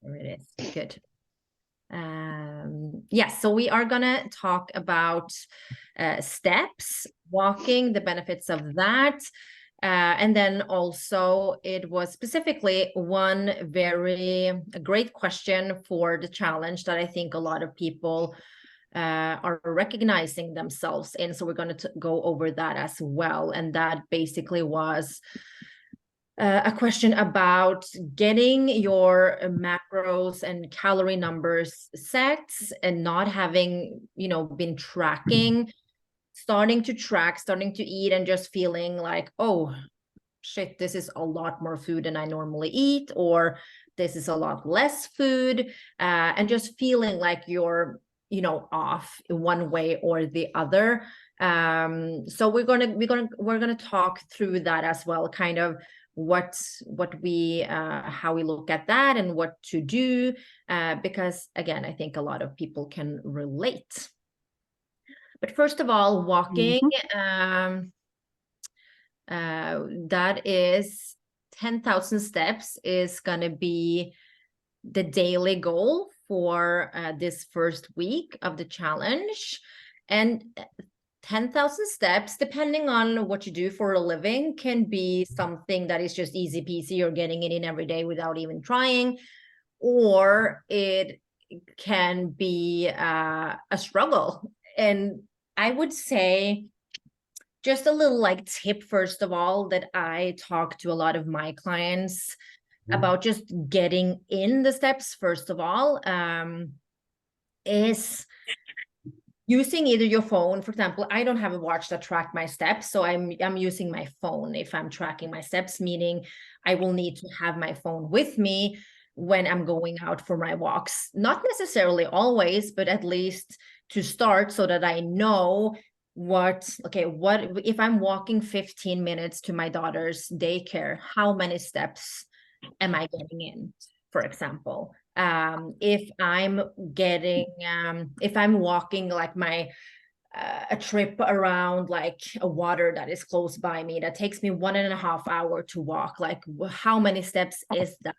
There it is. Good. Yes, so we are gonna talk about steps, walking, the benefits of that. And then also it was specifically one very great question for the challenge that I think a lot of people are recognizing themselves in. So we're going to go over that as well. And that basically was a question about getting your macros and calorie numbers set and not having, been tracking, starting to track, starting to eat and just feeling like, oh, shit, this is a lot more food than I normally eat, or this is a lot less food, and just feeling like you're, off in one way or the other. So we're gonna talk through that as well, kind of what we how we look at that and what to do, because again, I think a lot of people can relate. But first of all, walking, that is 10,000 steps is going to be the daily goal for this first week of the challenge. And 10,000 steps, depending on what you do for a living, can be something that is just easy peasy. You're getting it in every day without even trying, or it can be a struggle. And I would say just a little like tip, first of all, that I talk to a lot of my clients about just getting in the steps, first of all, is using either your phone. For example, I don't have a watch that track my steps, so I'm using my phone if I'm tracking my steps, meaning I will need to have my phone with me when I'm going out for my walks. Not necessarily always, but at least to start, so that I know what if I'm walking 15 minutes to my daughter's daycare, how many steps am I getting in, for example? If I'm walking like a trip around like a water that is close by me that takes me 1.5 hours to walk, like how many steps is that?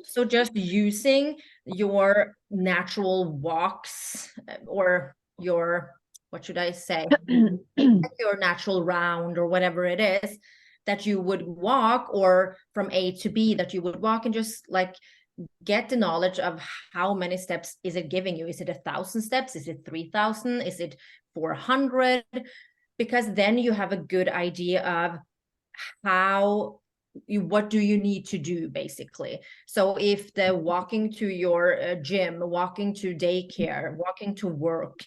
So just using your natural walks, or your, what should I say, your natural round or whatever it is that you would walk, or from A to B that you would walk, and just like get the knowledge of how many steps is it giving you. Is it 1,000 steps? Is it 3,000? Is it 400? Because then you have a good idea of what do you need to do, basically. So if the walking to your gym, walking to daycare, walking to work,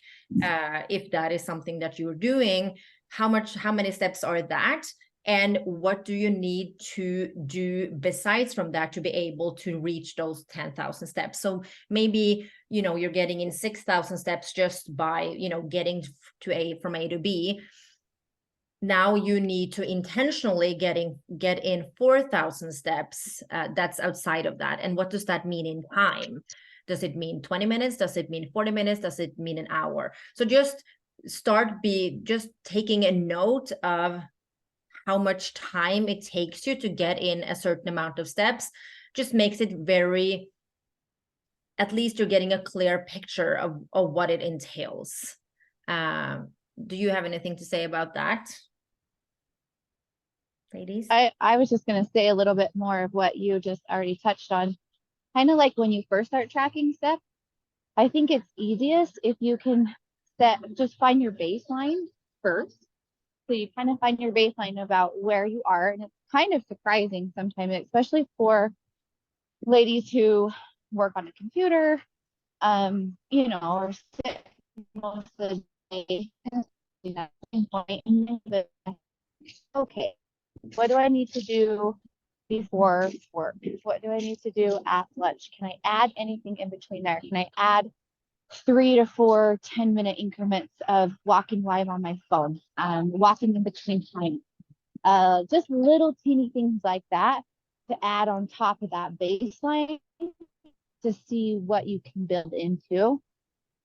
if that is something that you're doing, how many steps are that? And what do you need to do besides from that to be able to reach those 10,000 steps? So maybe, you're getting in 6,000 steps just by, getting from A to B. Now you need to intentionally get in 4,000 steps. That's outside of that. And what does that mean in time? Does it mean 20 minutes? Does it mean 40 minutes? Does it mean an hour? So just just taking a note of how much time it takes you to get in a certain amount of steps just makes it at least you're getting a clear picture of what it entails. Do you have anything to say about that, ladies? I was just going to say a little bit more of what you just already touched on. Kind of like when you first start tracking steps, I think it's easiest if you can just find your baseline first. So you kind of find your baseline about where you are. And it's kind of surprising sometimes, especially for ladies who work on a computer, or sit most of the day. Okay, what do I need to do before work? What do I need to do at lunch? Can I add anything in between there? Can I add 3 to 4 10-minute increments of walking while I'm on my phone, walking in between time, just little teeny things like that to add on top of that baseline to see what you can build into.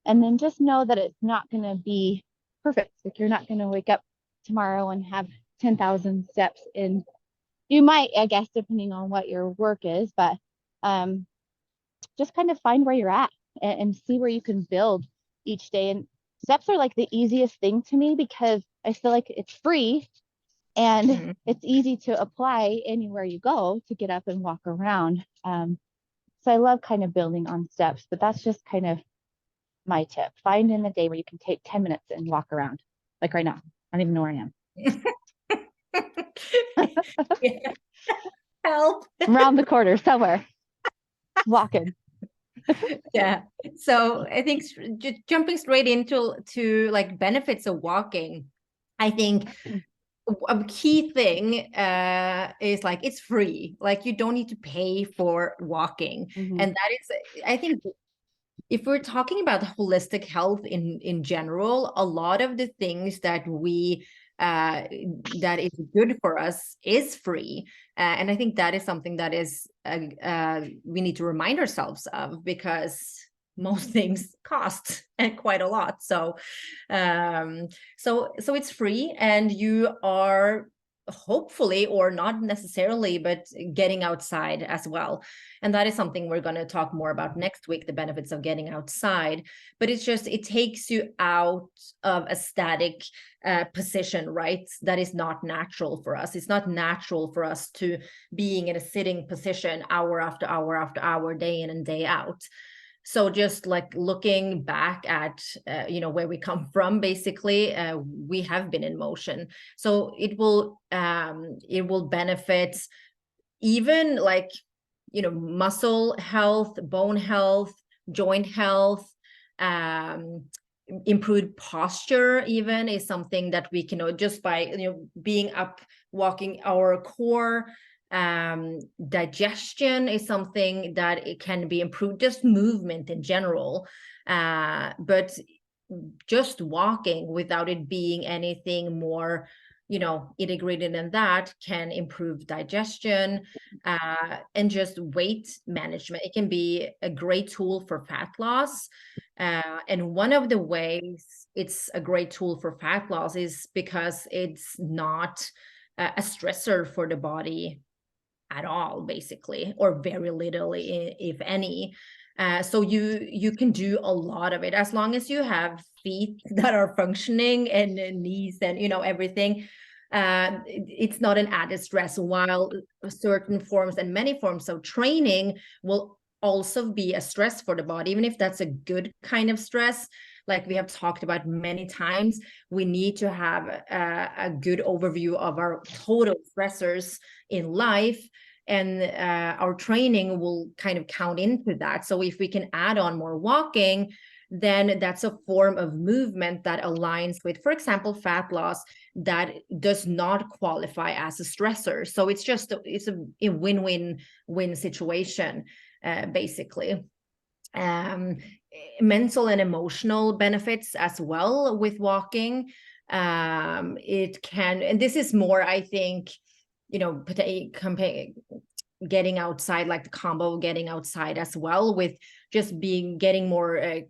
And then just know that it's not going to be perfect. Like, you're not going to wake up tomorrow and have 10,000 steps in. You might, I guess, depending on what your work is, but just kind of find where you're at and see where you can build each day. And steps are like the easiest thing to me because I feel like it's free and Mhm. it's easy to apply anywhere you go to get up and walk around. So I love kind of building on steps, but that's just kind of my tip. Find in the day where you can take 10 minutes and walk around. Like right now, I don't even know where I am. Yeah. Help. Around the corner somewhere, walking. Yeah. So I think just jumping straight into like benefits of walking, I think a key thing is like it's free. Like you don't need to pay for walking. Mm-hmm. And that is, I think, if we're talking about holistic health in general, a lot of the things that we that is good for us is free, and I think that is something that is we need to remind ourselves of, because most things cost and quite a lot. So so it's free, and you are hopefully, or not necessarily, but getting outside as well. And that is something we're going to talk more about next week, the benefits of getting outside. But it's just, it takes you out of a static position, right? That is not natural for us. It's not natural for us to being in a sitting position hour after hour after hour, day in and day out. So just like looking back at where we come from, basically we have been in motion. So it will benefit even like muscle health, bone health, joint health, um, improved posture even is something that we can just by being up, walking our core. Digestion is something that it can be improved, just movement in general. But just walking without it being anything more integrated than that can improve digestion, and just weight management. It can be a great tool for fat loss. And one of the ways it's a great tool for fat loss is because it's not a stressor for the body at all, basically, or very little, if any. So you can do a lot of it as long as you have feet that are functioning, and knees, and everything. It's not an added stress, while certain forms and many forms of training will also be a stress for the body, even if that's a good kind of stress. Like we have talked about many times, we need to have a good overview of our total stressors in life, and our training will kind of count into that. So if we can add on more walking, then that's a form of movement that aligns with, for example, fat loss, that does not qualify as a stressor. So it's just it's a win-win-win situation, basically. um, Mental and emotional benefits as well with walking. It can, and this is more, I think, getting outside, like the combo getting outside as well, with just getting more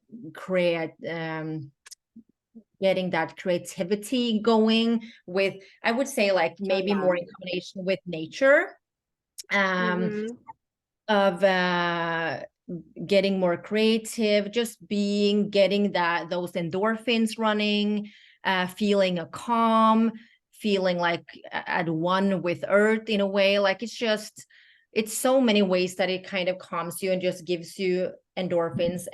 getting that creativity going with, I would say, like maybe more in combination with nature, Mm-hmm. of getting more creative, just getting those endorphins running, feeling a calm, feeling like at one with earth in a way. Like it's so many ways that it kind of calms you and just gives you endorphins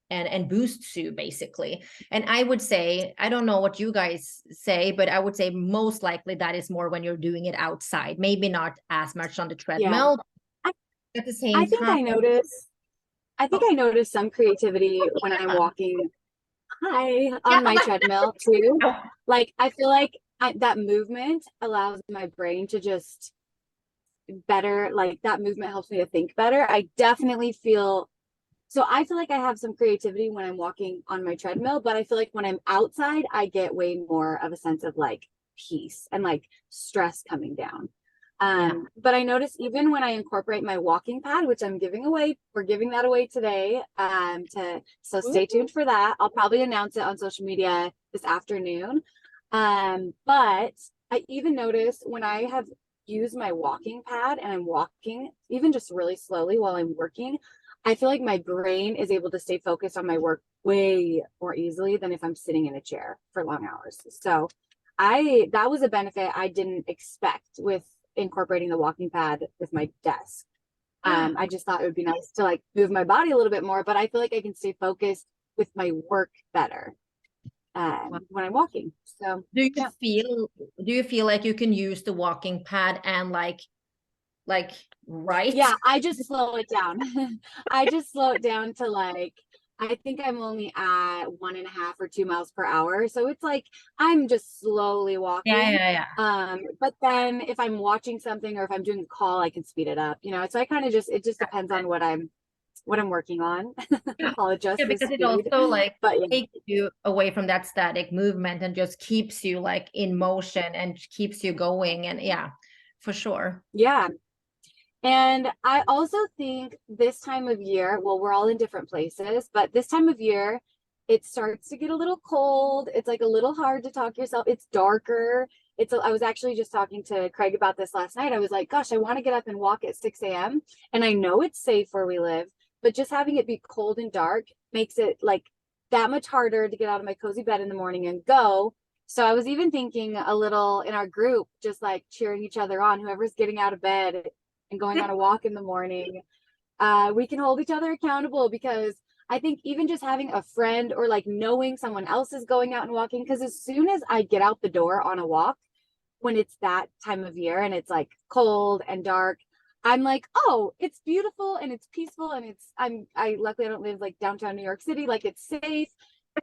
and boosts you, basically. And I would say, I don't know what you guys say, but I would say most likely that is more when you're doing it outside, maybe not as much on the Yeah. treadmill. I, At the I same think time, I think I notice some creativity when I'm walking on my treadmill too. Like I feel like that movement allows my brain to just better, like that movement helps me to think better. I definitely feel so I feel like I have some creativity when I'm walking on my treadmill, but I feel like when I'm outside, I get way more of a sense of like peace and like stress coming down. But I notice even when I incorporate my walking pad, which we're giving that away today. So stay tuned for that. I'll probably announce it on social media this afternoon. But I even notice when I have used my walking pad and I'm walking, even just really slowly while I'm working, I feel like my brain is able to stay focused on my work way more easily than if I'm sitting in a chair for long hours. So that was a benefit I didn't expect with incorporating the walking pad with my desk. I just thought it would be nice to like move my body a little bit more, but I feel like I can stay focused with my work better when I'm walking. So do you feel like you can use the walking pad and like right? yeah, I just slow it down. I just slow it down to like, I think I'm only at 1.5 or 2 miles per hour. So it's like I'm just slowly walking. Yeah. But then if I'm watching something or if I'm doing a call, I can speed it up, you know. So I kind of just, it just depends on what I'm working on. I'll adjust the Because it speed. also like But yeah. takes you away from that static movement and just keeps you like in motion and keeps you going. And yeah, for sure. Yeah. And I also think this time of year, well, we're all in different places, but this time of year, it starts to get a little cold. It's like a little hard to talk yourself. It's darker. I was actually just talking to Craig about this last night. I was like, gosh, I want to get up and walk at 6 a.m. And I know it's safe where we live, but just having it be cold and dark makes it like that much harder to get out of my cozy bed in the morning and go. So I was even thinking a little in our group, just like cheering each other on, whoever's getting out of bed and going on a walk in the morning. We can hold each other accountable, because I think even just having a friend or like knowing someone else is going out and walking, because as soon as I get out the door on a walk, when it's that time of year and it's like cold and dark, I'm like, oh, it's beautiful and it's peaceful and I luckily I don't live like downtown New York City, like it's safe.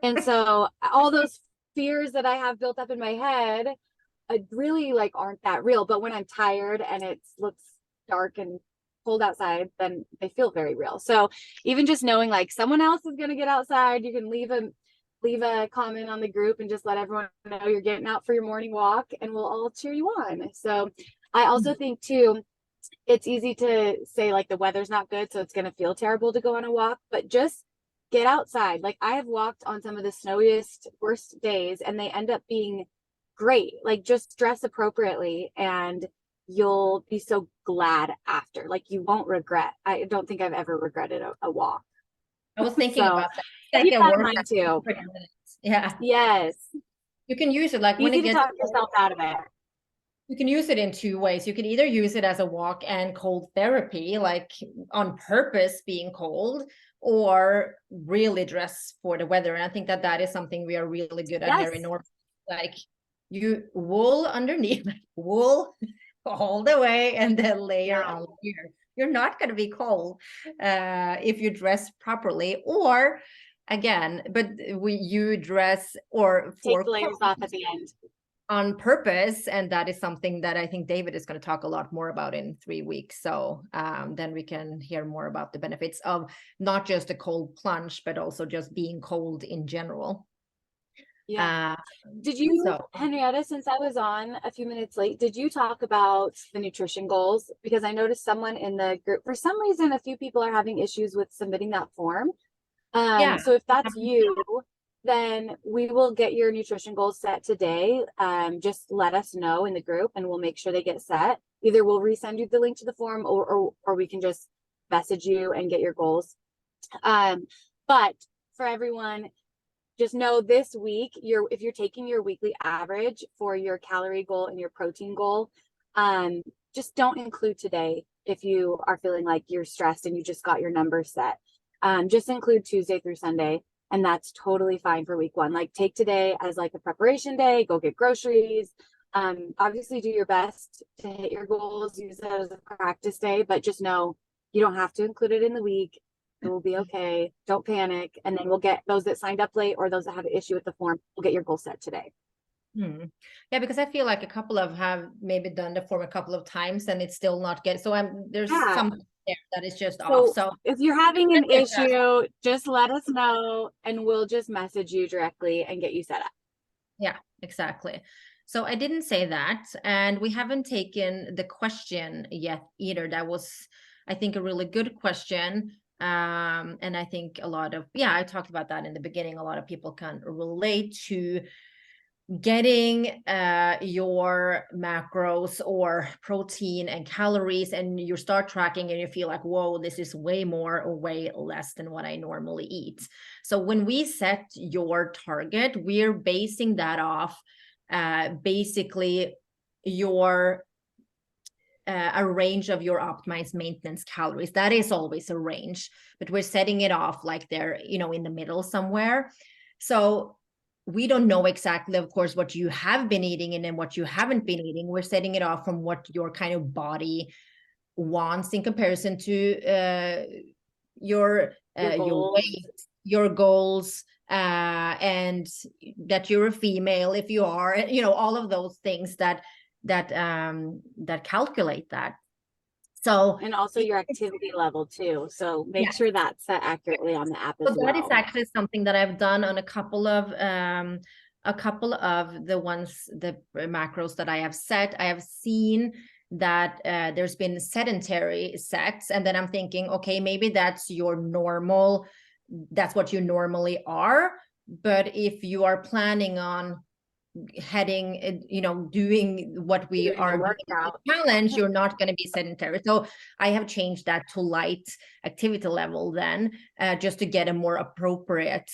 And so all those fears that I have built up in my head really like aren't that real. But when I'm tired and it looks dark and cold outside, then they feel very real. So even just knowing like someone else is going to get outside, you can leave a comment on the group and just let everyone know you're getting out for your morning walk, and we'll all cheer you on. So I also think too, it's easy to say like the weather's not good, so it's going to feel terrible to go on a walk, but just get outside. Like I have walked on some of the snowiest, worst days, and they end up being great. Like just dress appropriately and you'll be so glad after. Like you won't regret. I don't think I've ever regretted a walk. I was thinking So about that. Like keep a that in workout mind too. for 30 minutes. Yeah. Yes. You can use it like when Easy it to gets talk yourself out of it. you can use it in two ways. You can either use it as a walk and cold therapy, like on purpose being cold, or really dress for the weather. And I think that that is something we are really good at here in Yes. Norway. Like you wool underneath, wool all the way, and then layer Yeah. on here. You're not going to be cold if you dress properly, or again, but you dress or Take for the layers cold off at the end. on purpose, and that is something that I think David is going to talk a lot more about in 3 weeks. So then we can hear more about the benefits of not just a cold plunge, but also just being cold in general. Yeah. Did you, so Henrietta, since I was on a few minutes late, did you talk about the nutrition goals? Because I noticed someone in the group, for some reason, a few people are having issues with submitting that form. yeah, So if that's you, then we will get your nutrition goals set today. Just let us know in the group and we'll make sure they get set. Either we'll resend you the link to the form, or we can just message you and get your goals. But for everyone, just know this week, if you're taking your weekly average for your calorie goal and your protein goal, just don't include today if you are feeling like you're stressed and you just got your numbers set. Just include Tuesday through Sunday, and that's totally fine for week 1. Like take today as like a preparation day, go get groceries. Obviously do your best to hit your goals, use it as a practice day, but just know you don't have to include it in the week. It will be okay. Don't panic. And then we'll get those that signed up late or those that have an issue with the form, we'll get your goal set today. Yeah, because I feel like a couple of have maybe done the form a couple of times and it's still not getting, so there's something there that is just off. So if you're having an issue, just let us know and we'll just message you directly and get you set up. Yeah, exactly. So I didn't say that, and we haven't taken the question yet either. That was, I think, a really good question. And I think a lot of, I talked about that in the beginning. A lot of people can relate to getting your macros or protein and calories, and you start tracking and you feel like, whoa, this is way more or way less than what I normally eat. So when we set your target, we're basing that off basically your a range of your optimized maintenance calories. That is always a range, but we're setting it off like they're, you know, in the middle somewhere. So we don't know exactly, of course, what you have been eating and then what you haven't been eating. We're setting it off from what your kind of body wants in comparison to your weight, your goals, and that you're a female, if you are, you know, all of those things that calculate that. So, and also your activity level too. So make sure that's set accurately on the app as well. That is actually something that I've done on a couple of the ones, the macros that I have set. I have seen that there's been sedentary sets, and then I'm thinking, okay, maybe that's your normal, that's what you normally are. But if you are planning on heading, you know, doing what we are doing in the challenge, you're not going to be sedentary. So I have changed that to light activity level then, just to get a more appropriate.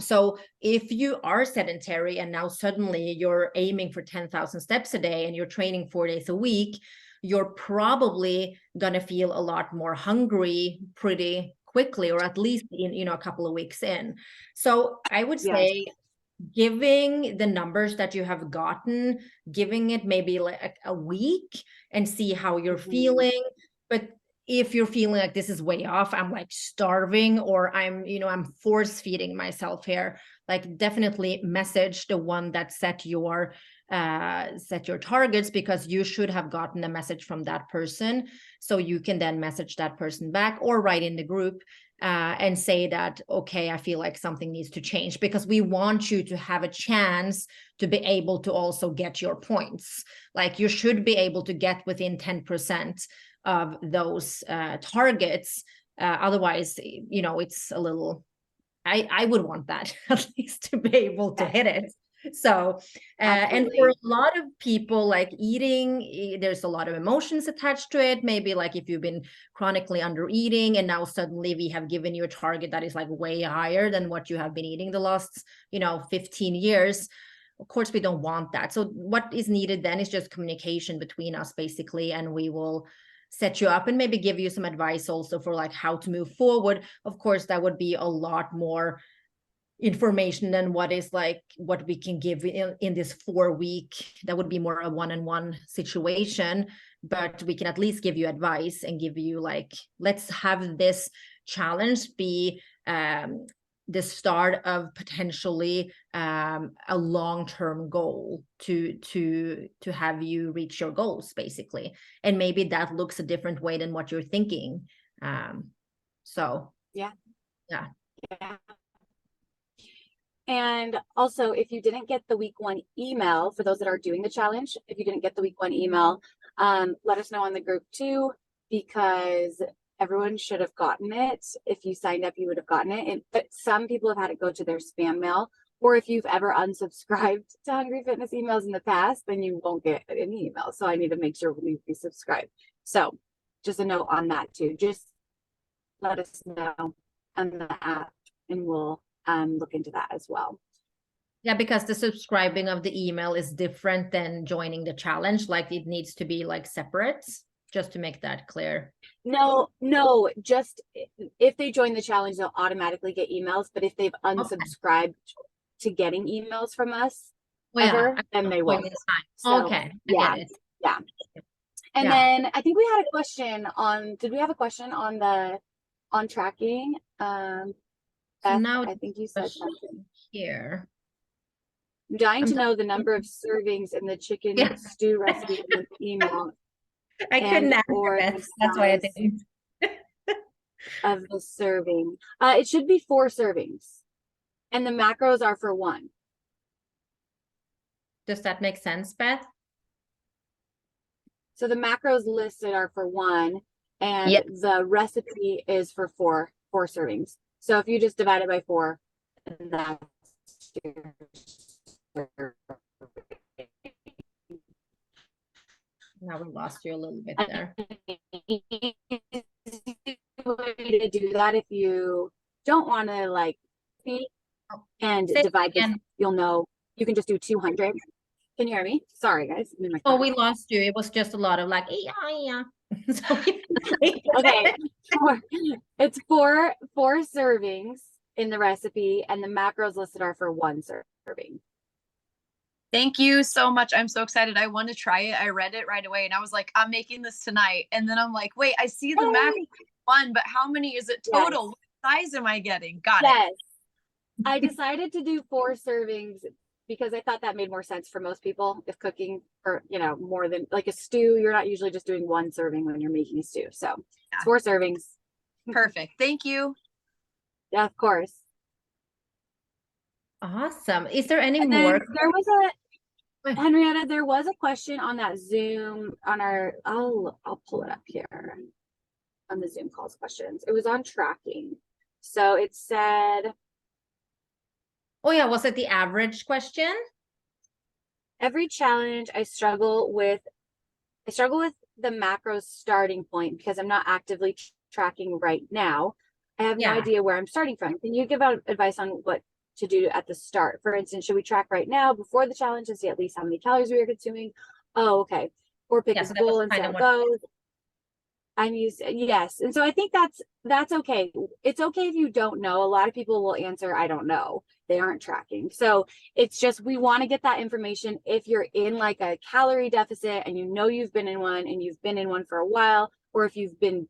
So if you are sedentary and now suddenly you're aiming for 10,000 steps a day and you're training 4 days a week, you're probably going to feel a lot more hungry pretty quickly, or at least in, you know, a couple of weeks in. So I would say, giving the numbers that you have gotten, giving it maybe like a week and see how you're feeling. But if you're feeling like this is way off, I'm like starving, or I'm, you know, I'm force feeding myself here, like definitely message the one that set your targets, because you should have gotten a message from that person. So you can then message that person back or write in the group and say that, okay, I feel like something needs to change, because we want you to have a chance to be able to also get your points. Like you should be able to get within 10% of those targets. Otherwise, you know, it's a little, I would want that at least to be able to hit it. So, and for a lot of people, like eating, there's a lot of emotions attached to it. Maybe like if you've been chronically under eating and now suddenly we have given you a target that is like way higher than what you have been eating the last, you know, 15 years. Of course, we don't want that. So what is needed then is just communication between us, basically, and we will set you up and maybe give you some advice also for like how to move forward. Of course, that would be a lot more information than what is like what we can give in this 4-week. That would be more a one-on-one situation, but we can at least give you advice and give you like, let's have this challenge be the start of potentially a long-term goal to have you reach your goals, basically. And maybe that looks a different way than what you're thinking. So yeah. And also, if you didn't get the week 1 email, for those that are doing the challenge, if you didn't get the week 1 email, let us know on the group too, because everyone should have gotten it. If you signed up, you would have gotten it. But some people have had it go to their spam mail, or if you've ever unsubscribed to Hungry Fitness emails in the past, then you won't get any emails. So I need to make sure we resubscribe. So just a note on that too. Just let us know on the app and we'll look into that as well. Yeah, because the subscribing of the email is different than joining the challenge. Like it needs to be like separate, just to make that clear. No, just if they join the challenge, they'll automatically get emails. But if they've unsubscribed to getting emails from us then they won't. So, okay. Yeah. And then I think we had a question on, did we have a question on tracking? So now I think you said something here. I'm dying to know the number of servings in the chicken stew recipe in the email. I couldn't answer it. That's why I didn't. Of the serving. It should be 4 servings. And the macros are for 1. Does that make sense, Beth? So the macros listed are for 1, and the recipe is for 4 servings. So if you just divide it by 4, that's your Now we lost you a little bit there. Way to do that if you don't want to like and Say divide this, again. you'll know you can just do 200. Can you hear me? Sorry, guys. I'm in my Oh, car. we lost you. It was just a lot of like, yeah, yeah. So Okay. It's four servings in the recipe, and the macros listed are for one serving. Thank you so much. I'm so excited. I want to try it. I read it right away and I was like, I'm making this tonight. And then I'm like, wait, I see the mac one, but how many is it total? Yes. What size am I getting? Got Yes. it. I decided to do 4 servings because I thought that made more sense for most people if cooking for, more than like a stew. You're not usually just doing 1 serving when you're making a stew. So Yeah. it's 4 servings. Perfect. Thank you. Yeah, of course. Awesome. Is there any And more? then there was Henrietta, there was a question on that Zoom on our, I'll pull it up here on the Zoom calls questions. It was on tracking. So it said, Oh yeah, was it the average question? every challenge I struggle with the macros starting point because I'm not actively tracking right now. I have no idea where I'm starting from. Can you give out advice on what to do at the start? For instance, should we track right now before the challenge to see at least how many calories we are consuming? Oh, okay. Or pick a goal and see how it goes. I'm used, yes. And so I think that's okay. It's okay if you don't know. A lot of people will answer, I don't know. They aren't tracking. So it's just, we want to get that information. If you're in like a calorie deficit and you've been in one and you've been in one for a while, or if you've been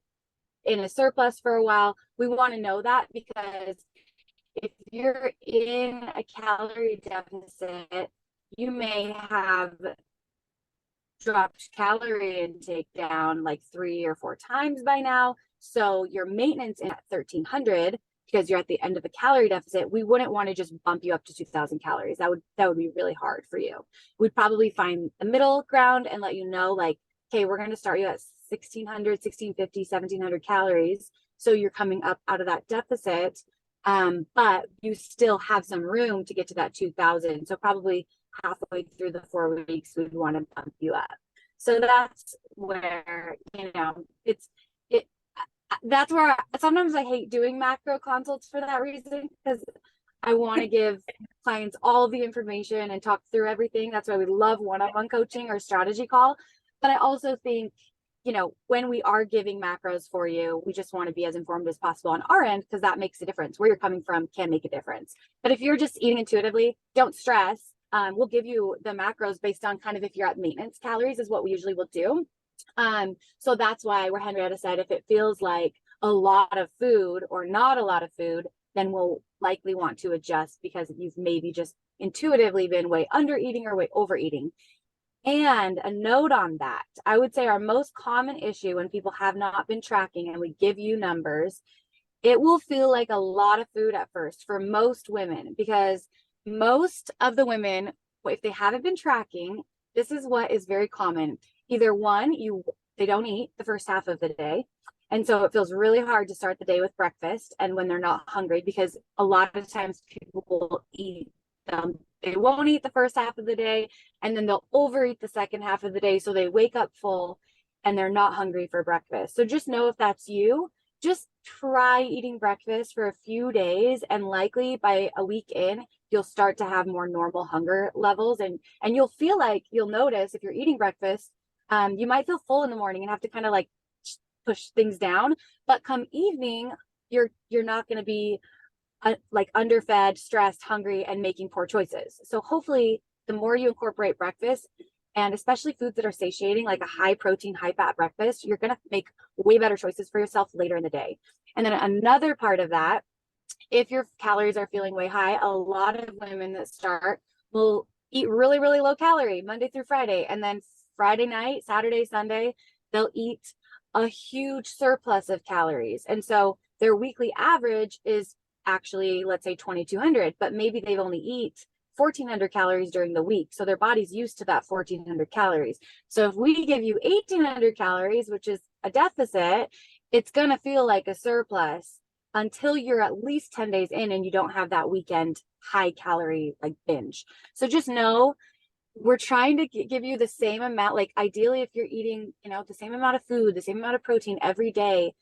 in a surplus for a while, we want to know that, because if you're in a calorie deficit, you may have dropped calorie intake down like 3 or 4 times by now. So your maintenance at 1300, because you're at the end of a calorie deficit, we wouldn't want to just bump you up to 2000 calories. That would be really hard for you. We'd probably find the middle ground and let you know, like, okay, we're going to start you at 1600, 1650, 1700 calories. So you're coming up out of that deficit. But you still have some room to get to that 2000. So probably halfway through the 4 weeks, we'd want to bump you up. So that's where, that's where sometimes I hate doing macro consults for that reason, because I want to give clients all the information and talk through everything. That's why we love one-on-one coaching or strategy call. But I also think, when we are giving macros for you, we just want to be as informed as possible on our end, because that makes a difference. Where you're coming from can make a difference. But if you're just eating intuitively, don't stress. We'll give you the macros based on kind of if you're at maintenance calories is what we usually will do. So that's why, where Henrietta said, if it feels like a lot of food or not a lot of food, then we'll likely want to adjust, because you've maybe just intuitively been way under eating or way overeating. And a note on that, I would say our most common issue when people have not been tracking and we give you numbers, it will feel like a lot of food at first for most women, because most of the women, if they haven't been tracking, this is what is very common. Either one, they don't eat the first half of the day. And so it feels really hard to start the day with breakfast and when they're not hungry, because a lot of times people will eat them. They won't eat the first half of the day, and then they'll overeat the second half of the day. So they wake up full and they're not hungry for breakfast. So just know, if that's you, just try eating breakfast for a few days, and likely by a week in, you'll start to have more normal hunger levels, and you'll feel like, you'll notice if you're eating breakfast, you might feel full in the morning and have to kind of like push things down, but come evening, you're not going to be like underfed, stressed, hungry, and making poor choices. So hopefully the more you incorporate breakfast, and especially foods that are satiating, like a high protein, high fat breakfast, you're going to make way better choices for yourself later in the day. And then another part of that, if your calories are feeling way high, a lot of women that start will eat really, really low calorie Monday through Friday. And then Friday night, Saturday, Sunday, they'll eat a huge surplus of calories. And so their weekly average is actually, let's say 2200, but maybe they've only eat 1400 calories during the week. So their body's used to that 1400 calories. So if we give you 1800 calories, which is a deficit, it's going to feel like a surplus. until you're at least 10 days in and you don't have that weekend high calorie like binge. So just know we're trying to give you the same amount, like ideally if you're eating, you know, the same amount of food, the same amount of protein every day,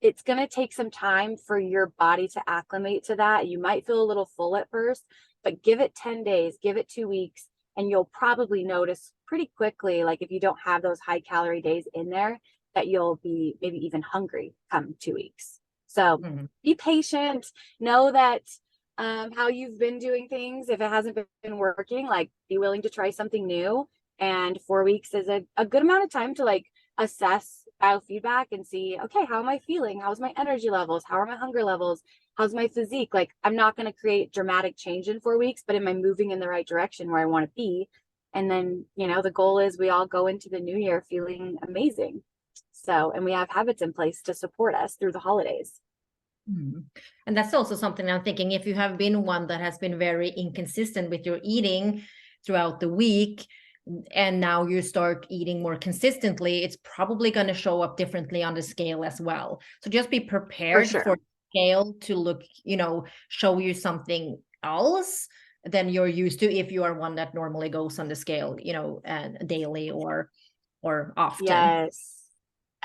it's going to take some time for your body to acclimate to that. You might feel a little full at first, but give it 10 days, give it 2 weeks, and you'll probably notice pretty quickly, like if you don't have those high calorie days in there, that you'll be maybe even hungry come 2 weeks. So be patient, know that how you've been doing things. If it hasn't been working, like be willing to try something new. And 4 weeks is a good amount of time to like assess biofeedback and see, okay, how am I feeling? How's my energy levels? How are my hunger levels? How's my physique? Like, I'm not going to create dramatic change in 4 weeks, but am I moving in the right direction where I want to be? And then, you know, the goal is we all go into the new year feeling amazing. So, and we have habits in place to support us through the holidays. And that's also something I'm thinking, if you have been one that has been very inconsistent with your eating throughout the week, and now you start eating more consistently, it's probably going to show up differently on the scale as well. So just be prepared for scale to look, you know, show you something else than you're used to if you are one that normally goes on the scale, you know, daily or often. Yes.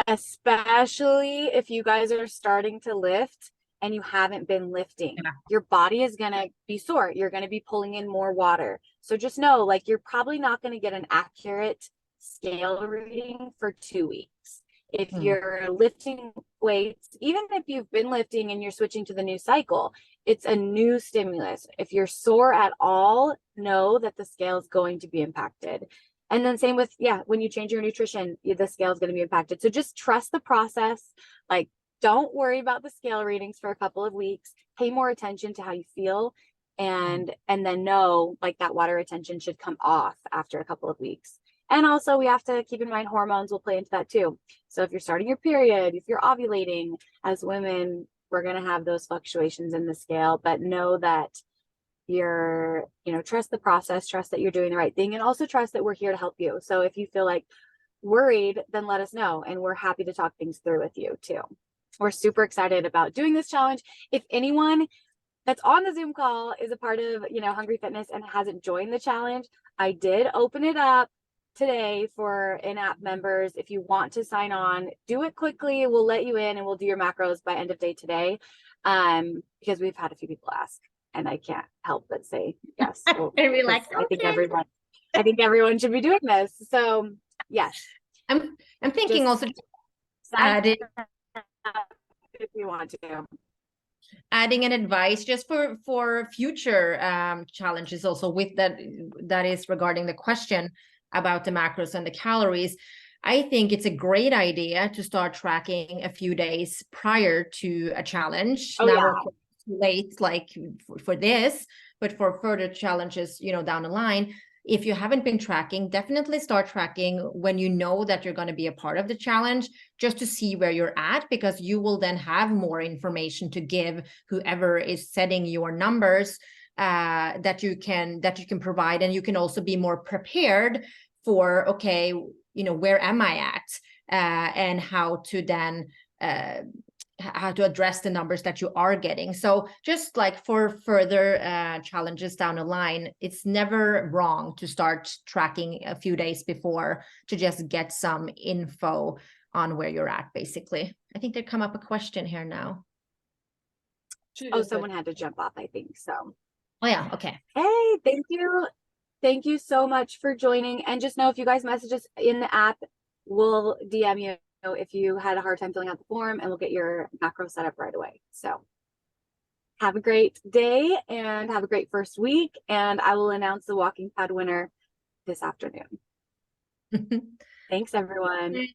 Especially if you guys are starting to lift and you haven't been lifting, your body is going to be sore. You're going to be pulling in more water. So just know, like, you're probably not going to get an accurate scale reading for 2 weeks. If you're lifting weights, even if you've been lifting and you're switching to the new cycle, it's a new stimulus. If you're sore at all, know that the scale is going to be impacted. And then same with, when you change your nutrition, the scale is going to be impacted. So just trust the process. Like, don't worry about the scale readings for a couple of weeks. Pay more attention to how you feel. And then know, like, that water retention should come off after a couple of weeks. And also we have to keep in mind hormones will play into that too. So if you're starting your period, if you're ovulating, as women, we're going to have those fluctuations in the scale, but know that you're, you know, trust the process, trust that you're doing the right thing, and also trust that we're here to help you. So if you feel like worried, then let us know, and we're happy to talk things through with you too. We're super excited about doing this challenge. If anyone that's on the Zoom call is a part of, you know, Hungry Fitness and hasn't joined the challenge, I did open it up today for in-app members. If you want to sign on, do it quickly. We'll let you in and we'll do your macros by end of day today, because we've had a few people ask. And I can't help but say yes. So, like, I think everyone should be doing this. So yes. I'm thinking Just also adding if you want to. Adding an advice just for future challenges also with that is regarding the question about the macros and the calories. I think it's a great idea to start tracking a few days prior to a challenge. Late, like for this, but for further challenges, you know, down the line, if you haven't been tracking, definitely start tracking when you know that you're going to be a part of the challenge, just to see where you're at, because you will then have more information to give whoever is setting your numbers, that you can provide, and you can also be more prepared for, okay, you know, where am I at, and how to then how to address the numbers that you are getting. So just like for further challenges down the line, it's never wrong to start tracking a few days before to just get some info on where you're at, basically. I think there come up a question here now. Oh, someone had to jump off, I think so. Oh yeah, okay. Hey, thank you. Thank you so much for joining. And just know, if you guys message us in the app, we'll DM you if you had a hard time filling out the form, and we'll get your macro set up right away. So have a great day and have a great first week. And I will announce the walking pad winner this afternoon. Thanks, everyone.